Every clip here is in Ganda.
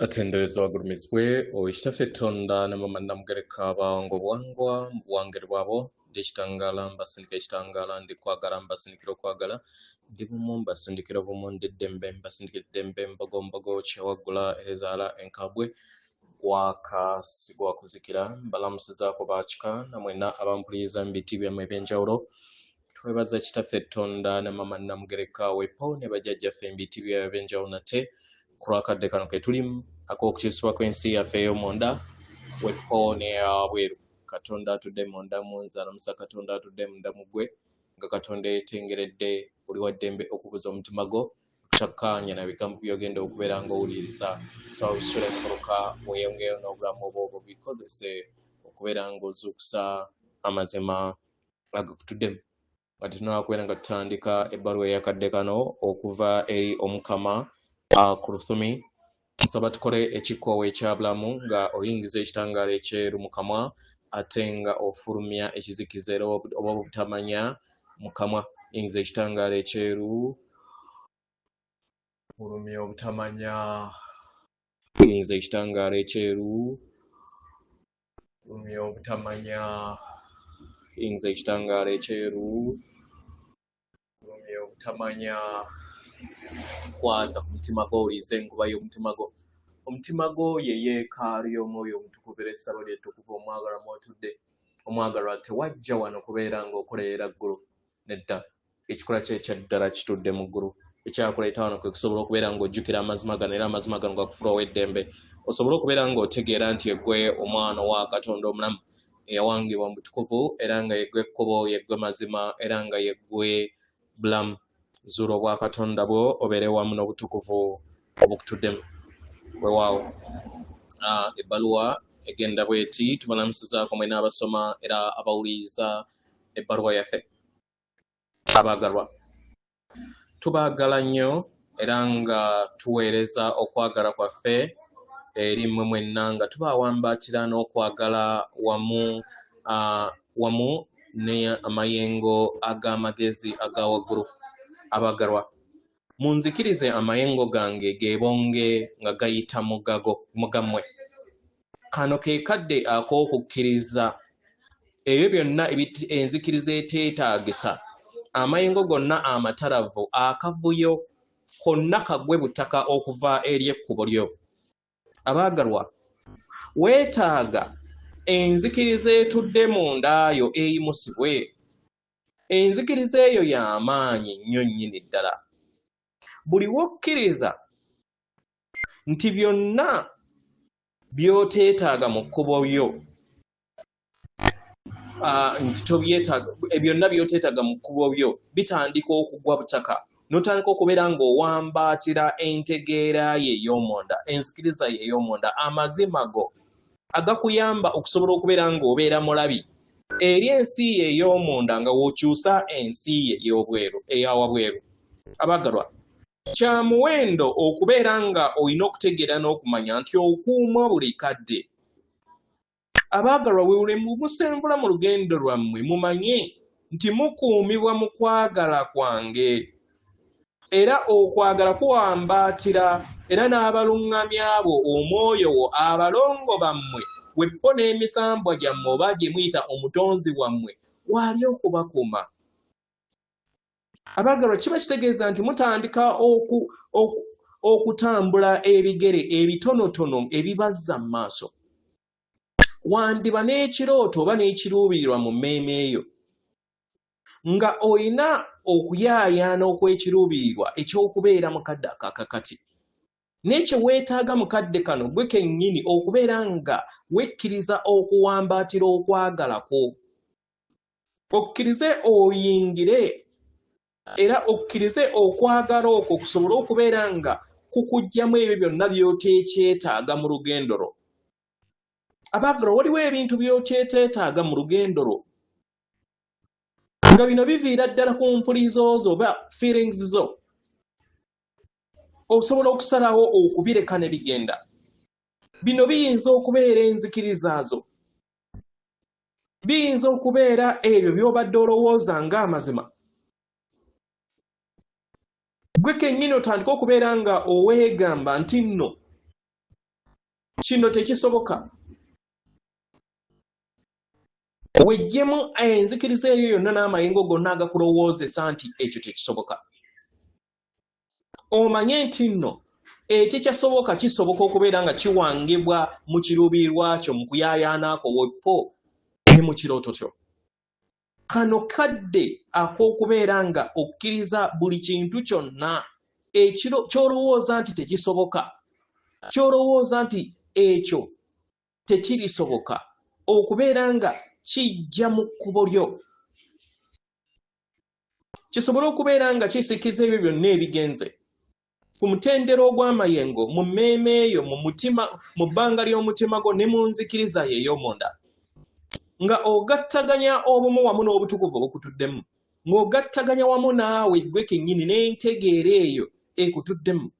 Atendereza wagurumizwe oishitafetonda namamanda mugereka bango bwangwa bwange bwabo ndikitangala mbasindika ekitangala ndi kwagala mbasindikira okwagala ndi bumu mbasindikira bumu ndiddembe mbasindikira eddembe mbogombogo kyewagula ezaala enkabwe gwasigwa kuzikira mbalamusizaako bakika namwena abampuliza mbiti byamwe ebyenjawulo twebaza kitafetonda namamanda mugereka wepo ne bajjajjaffe mbiti byebyenjawulo nate kulwakadde kano ketulimu ak'okukyusibwa kw'ensi yaffe ey'omonda wepo n'eyabweru katonda atudde monda mu nzala musa katonda atudde munda mu ggwe nga katonda yeetengeredde oli wa ddembe okubuza omutima gwo takkaanya na bigambo by'ogenda okubeera ng'owuliriza sawa bisula enkuluka weyongeyo n'obulamu obwo bikozese okubeera ng'ozuukusa amazima agakutuddemu nga tetunaba kubeera nga tutandika ebbaluwa eyakadde kano okuva eri omukama ku Lusumi nsaba tukole ekikoowe ekyabulamu nga oyingiza ekitangaala ekyeru mu kamwa ate nga ofulumya ekizikiza era oba obutamanya mu kamwa. Yingiza ekitangaala ekyeru, fulumya obutamanya. Yingiza ekitangaala ekyeru, fulumya obutamanya. Yingiza ekitangaala ekyeru, fulumya obutamanya. Kwata ku mutima gwo olize enkuba y'omutima gwo. Omutima gwo ye yeekaalu y'omwoyo omutukuvu era essabo ly'ettukuvu omwagalwa mw'otudde. Omwagalwa tewajja wano kubeera ng'okolerera ggulu nedda. Ekikola kye ekyaddala kitudde mu ggulu. Ekyakuleeta wano kwe kusobola okubeera ng'ojjukira amazima gano era amazima gano gakufuulawo eddembe. Osobole okubeera ng'otegeera nti yeggwe omwana wa Katonda omulamu eyawangibwa mu butukuvu era nga yeggwe ekkubo, yeggwe mazima era nga yeggwe bulamu. Zuula obwa Katonda bwo obeere wamu n'obutukuvu obukutuddemu. Weewaawo ebbaluwa egenda bweti tubalamusizaako mwena abasoma era abawuliriza ebbaluwa yaffe. Abaagalwa, tubaagala nnyo era nga tuweereza okwagala kwaffe eri mmwe mwenna nga tubawambaatira n'okwagala wamu n'amayengo ag'amagezi aga waggulu. Abaagalwa, munzikirize amayengo gange geebonge nga gayita mu gammwe. Kano ke kadde ak'okukkiriza ebyo byonna enzikiriza eteetaagisa. Amayengo gonna amatalavu, akavuyo konna kagwe butaka okuva eri ekkubo lyo. Abaagalwa, weetaaga enzikiriza etudde mundaayo eyimusibwe. Enzikiriza eyo y'amaanyi nnyo nnyini ddala. Buli wokkiriza nti byonna by'oteetaaga mu kkubo lyo byonna by'oteetaaga mu kkubo lyo bitandika okugwa butaka n'otandika okubeera ng'owambaatira entegeera ye ey'omonda, enzikiriza ye ey'omonda, amazima go agakuyamba okusobola okubeera ng'obeera mulabi eri ensi ye ey'omunda nga w'okyusa ensi ye ey'obweru eyawabweru. Abaagalwa, kya muwendo okubeera nga olina okutegeera n'okumanya nti okuumwa buli kadde. Abaagalwa, weewule musenvula mu lugendo lwammwe mumanye nti mukuumibwa mu kwagala kwange era okwagala kuwambaatira era n'abaluŋŋamya abo omwoyo wo abalongo bammwe weppo n'emisambwa gyammwe oba gye muyita omutonzi wammwe waali okubakuuma. Abaagalwa, kiba kitegeeza nti mutandika okutambula ebigere ebitonotono ebibazza mu maaso. Wandiba n'ekirooto oba n'ekiruubirirwa mu mmeeme eyo nga olina okuyaayaana okw'ekiruubirirwa eky'okubeera mu kadde akakakati. N'ekyo weetaaga mu kadde kano gwe kennyini okubeera nga wekkiriza okuwambaatira okwagala kwo. Okkirize oyingire era okkirize okwagala okwo kusobole okubeera nga kukuggyamu ebyo byonna by'oteekyetaaga mu lugendo lwo. Abaagalwa, waliwo ebintu by'okyeteetaaga mu lugendo lwo nga bino biviira ddala ku mpulizo zo oba feelings zo. Osobola okusalawo okubireka ne bigenda. Bino biyinza okubeera enzikiriza zo, biyinza okubeera ebyo by'obadde olowooza ng'amazima. Gwe kennyini otandika okubeera nga oweegamba nti nno kino tekisoboka. Wejjemu enzikiriza eyo yonna n'amayengo gonna agakulowoozesa nti ekyo tekisoboka. Omanye nti nno ekikyasoboka kisoboka okubeera nga kiwangibwa mu kiruubirirwa kyo mu kuyaayaana kwo weppo ne mu kirooto kyo. Kano kadde ak'okubeera nga okkiriza buli kintu kyonna ky'olowooza nti tekisoboka, ky'olowooza nti ekyo tekirisoboka okubeera nga kijja mu kkubo lyo, kisobole okubeera nga kisikiza ebyo byonna ebigenze ku mutendera ogw'amayengo, mu mmeeme eyo, mu mutima, mu bbanga ly'omutima gwo ne mu nzikiriza yo ey'omunda, nga ogattaganya obumu wamu n'obutukuvu obukutuddemu, ng'ogattaganya wamu naawe gwe kennyini n'entegeera eyo ekutuddemu.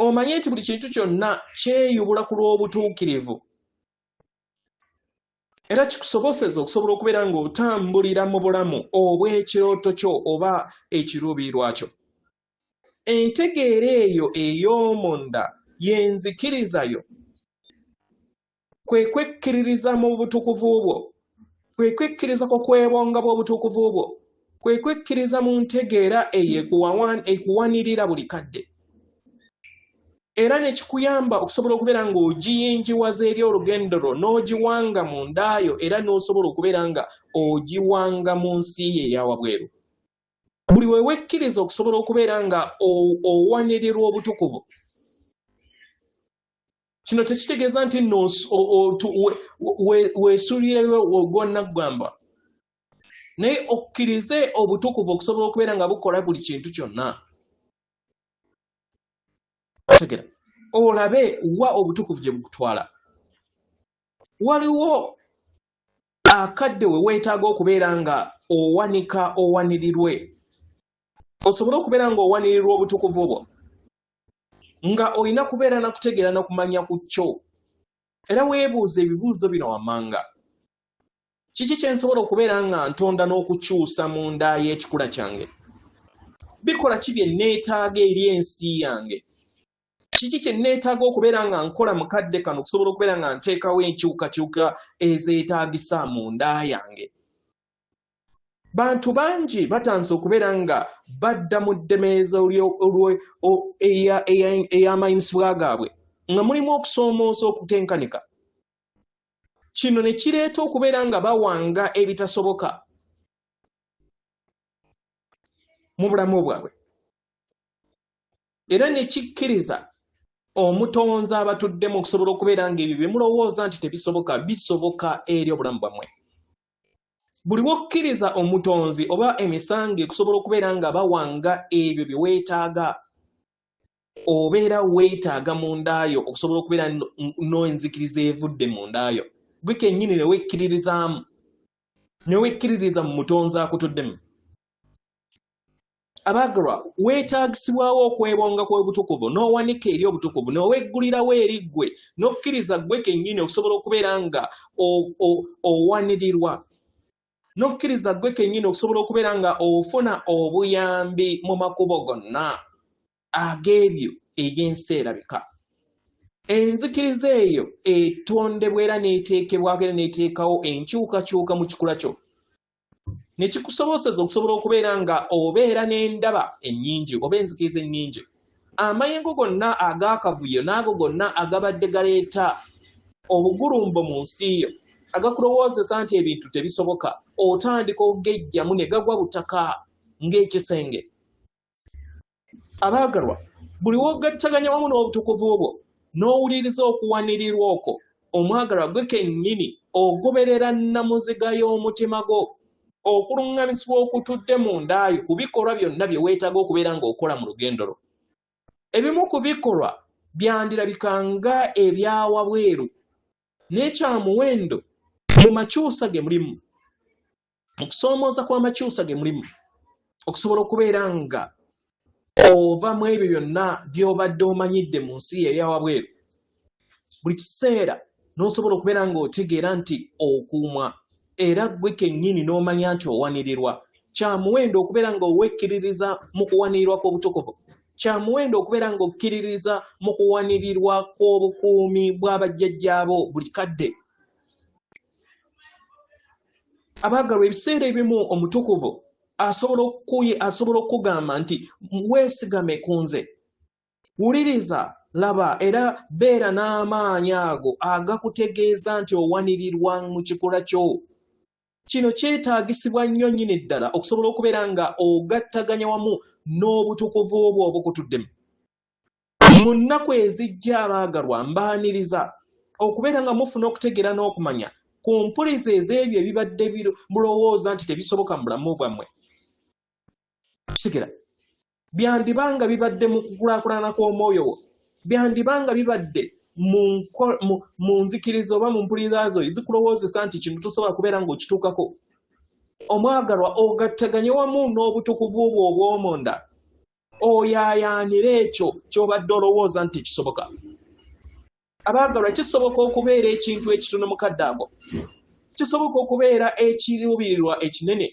Omanye nti buli kintu kyonna kyeyubula ku lw'obutuukirivu, era kikusoboseza okusobola okubeera ng'otambulira mu bulamu obw'ekirooto kyo oba ekiruubirirwa kyo. Entegeera eyo ey'omunda y'enzikiriza yo, kwe kwekkiririza mu butukuvu bwo, kwe kwekkiriza ku kwebonga bw'obutukuvu bwo, kwe kwekkiriza mu ntegeera eyo ekuwanirira buli kadde, era ne kikuyamba okusobola okubeera ng'ogiyinjiwaza eri olugendo lwo n'ogiwanga mu ndaayo, era n'osobola okubeera nga ogiwanga mu nsi ye eyawabweru. Buli we wekkiriza okusobola okubeera nga owanirirwa obutukuvu, kino tekitegeeza nti nno weesuulireyo gwannaggamba, naye okkirize obutukuvu okusobola okubeera nga bukola buli kintu kyonna. Tegera olabe wa obutukuvu gye bukutwala. Waliwo akadde we weetaaga okubeera nga owanika owanirirwe, osobole okubeera nga owanirirwa obutukuvu bwo, nga olina kubeera na kutegeera na kumanya ku kyo, era weebuuza ebibuuzo bino wammanga. Kiki kye nsobola okubeera nga ntonda n'okukyusa mu nda y'ekikula kyange? Bikola ki bye neetaaga eri ensi yange? Kiki kye neetaaga okubeera nga nkola mu kadde kano okusobola okubeera nga nteekawo enkyukakyuka ezeetaagisa mu nda yange? Bantu bangi batanze okubeera nga badda mu ddemeeza ey'amayinzibwa gaabwe, nga mulimu okusoomooza okutenkanika. Kino ne kireeta okubeera nga bawanga ebitasoboka mu bulamu bwabwe, era ne kikkiriza omutonzi abatuddemu okusobola okubeera nga ebyo bye mulowooza nti tebisoboka bisoboka eri obulamu bwammwe. Buli wokkiriza omutonzi oba emisango okusobola okubeera nga bawanga ebyo bye weetaaga, obeera weetaaga mu ndaayo okusobola okubeera n'enzikiriza evudde mu ndaayo, gwe kennyini ne wekkiririzaamu, ne wekkiririza mu mutonzi akutuddemu. Abaagalwa, weetaagisibwawo okwebonga kw'obutukuvu, n'owanika eri obutukuvu, n'oweggulirawo eri ggwe, n'okkiriza ggwe kennyini okusobola okubeera nga owanirirwa, n'okkiriza ggwe kennyini okusobola okubeera nga ofuna obuyambi mu makubo gonna ag'ebyo egy'ensi erabika. Enzikiriza eyo etondebwa era n'eteekebwako era n'eteekawo enkyukakyuka mu kikula kyo, ne kikusoboseza okusobola okubeera nga obeera n'endaba ennyingi oba enzikiriza ennyingi. Amayengo gonna ag'akavuyo n'ago gonna agabadde galeeta obugulumbo mu nsi yo, agakulowoozesa nti ebintu tebisoboka, otandika okugejjamu ne gagwa butaka ng'ekisenge. Abaagalwa, buli wogattaganya wamu n'obutukuvu bwo n'owuliriza okuwanirirwa okwo, omwagalwa gwe kennyini ogoberera nnamuziga y'omutima gwo, okuluŋŋamizibwa okutudde mu ndaayo ku bikolwa byonna bye weetaaga okubeera ng'okola mu lugendo lwo. Ebimu ku bikolwa byandirabikanga ebyawabweru, n'ekyamuwendo mu makyusa ge mulimu, okusoomooza kw'amakyusa ge mulimu, okusobola okubeera nga ova mu ebyo byonna by'obadde omanyidde mu nsi eyawabweru. Buli kiseera n'osobola okubeera ng'otegeera nti okuumwa, era ggwe kennyini n'omanya nti owanirirwa. Kya muwendo okubeera ng'owekkiririza mu kuwanirirwa kw'obutukuvu. kya muwendo okubeera ng'okkiririza mu kuwanirirwa kw'obukuumi bw'abajjajjaabo buli kadde. Abaagalwa, ebiseera ebimu omutukuvu asobola okugamba nti weesigame ku nze, wuliriza, laba era beera n'amaanyi ago agakutegeeza nti owanirirwa mu kikola kyo. Kino kyetaagisibwa nnyo nnyini ddala okusobola okubeera nga ogattaganya wamu n'obutukuvu obwo obukutuddemu. Mu nnaku ezijja abaagalwa, mbaaniriza okubeera nga mufuna okutegeera n'okumanya ku mpuliza ez'ebyo ebibadde mulowooza nti tebisoboka mu bulamu bwammwe. Kisigera byandibanga bibadde mu kukulaakulana kw'omwoyo wo, byandibanga bibadde mu nzikiriza oba mu mpuliriza zo ezikulowoozesa nti kino tosobola kubeera ng'okituukako. Omwagalwa, ogattaganye wamu n'obutukuvu bwo obw'omunda, oyaayaanire ekyo ky'obadde olowooza nti kisoboka. Abaagalwa, kisoboka okubeera ekintu ekitono mu kadde ako, kisoboka okubeera ekiruubirirwa ekinene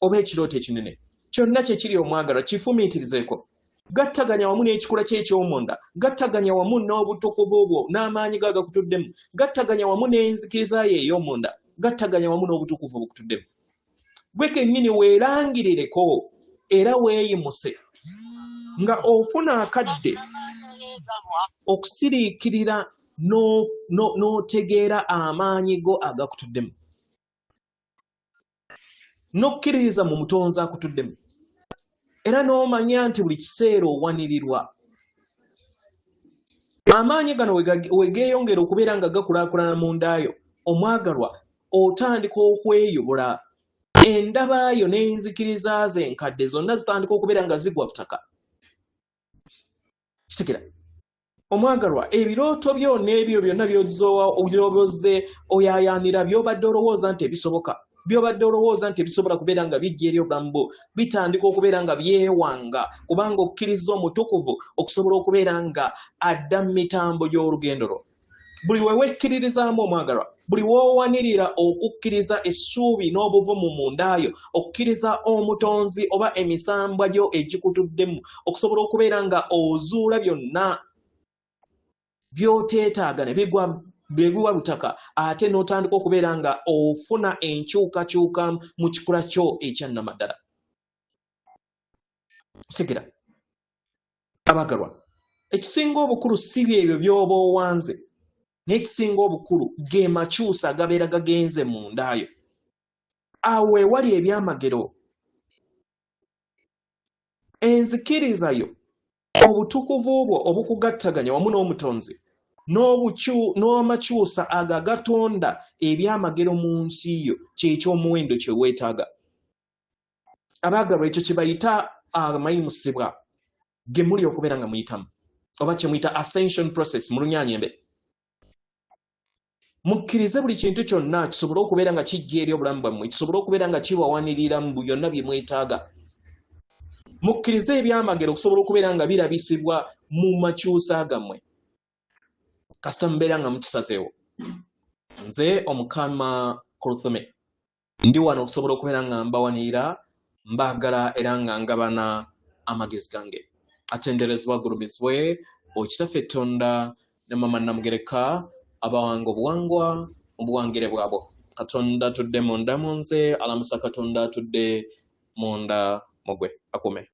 oba ekirooto ekinene. Kyonna kye kiri omwagalwa, kifumiitirizeeko. Gattaganya wamu n'ekikula kye eky'omunda, gattaganya wamu n'obutukuvu bwo n'amaanyi go agakutuddemu, gattaganya wamu n'enzikiriza ye ey'omunda, gattaganya wamu n'obutukuvu bukutuddemu. Gwe kennyini weerangirireko era weeyimuse nga ofuna akadde okusiriikirira n'otegeera amaanyi go agakutuddemu, n'okkiririza mu mutonzi akutuddemu, era n'omanya nti buli kiseera owanirirwa. Amaanyi gano wegeeyongera okubeera nga gakulaakulana mu ndaayo, omwagalwa, otandika okweyobola. Endabaayo n'enzikiriza ze enkadde zonna zitandika okubeera nga zigwa butaka. Kitegera omwagalwa, ebirooto byo n'ebyo byonna by'obyobozze oyaayaanira by'obadde olowooza nti ebisoboka, by'obadde olowooza nti ebisobola kubeera nga bijja eri obulamu bwo, bitandika okubeera nga byewanga kubanga okkiriza omutukuvu okusobola okubeera nga adda mu mitambo gy'olugendo lwo. Buli we wekkiririzaamu omwagalwa, buli w'owanirira okukkiriza essuubi n'obuvumu mu ndaayo, okukkiriza omutonzi oba emisambwa gyo egikutuddemu, okusobola okubeera nga ozuula byonna by'oteetaaga ne bigwa butaka, ate n'otandika okubeera nga ofuna enkyukakyuka mu kikula kyo ekyannamaddala. Kitegera abaagalwa, ekisinga obukulu si byebyo by'oba owanze, n'ekisinga obukulu ge makyusa agabeera gagenze mu ndaayo. Awo wewali ebyamagero, enzikiriza yo, obutukuvu bwo obukugattaganya wamu n'omutonzi, n'amakyusa ago agatonda ebyamagero mu nsi yo, kyekyomuwendo kye weetaaga. Abaagalwa, ekyo kye bayita amayimusibwa ge muli okubeera nga muyitamu, oba kye muyita ascension process mu Lunyaanyembe. Mukkirize buli kintu kyonna kisobole okubeera nga kijja eri obulamu bwammwe, kisobole okubeera nga kibawanirira mu byonna bye mwetaaga. Mukkirize ebyamagero okusobola okubeera nga birabisibwa mu makyusa gammwe. Kasita mubeera nga mukisazeewo. Nze Omukama Kuluthome ndi wano okusobola okubeera nga mbawanirira, mbaagala era nga ngabana amagezi gange. Atenderezebwa agulumizibwe Okitaffe Katonda ne Mama Namugereka abawanga obuwangwa mu buwangire bwabwo. Katonda atudde munda mu nze, alamusa Katonda atudde munda mu gwe. Akume.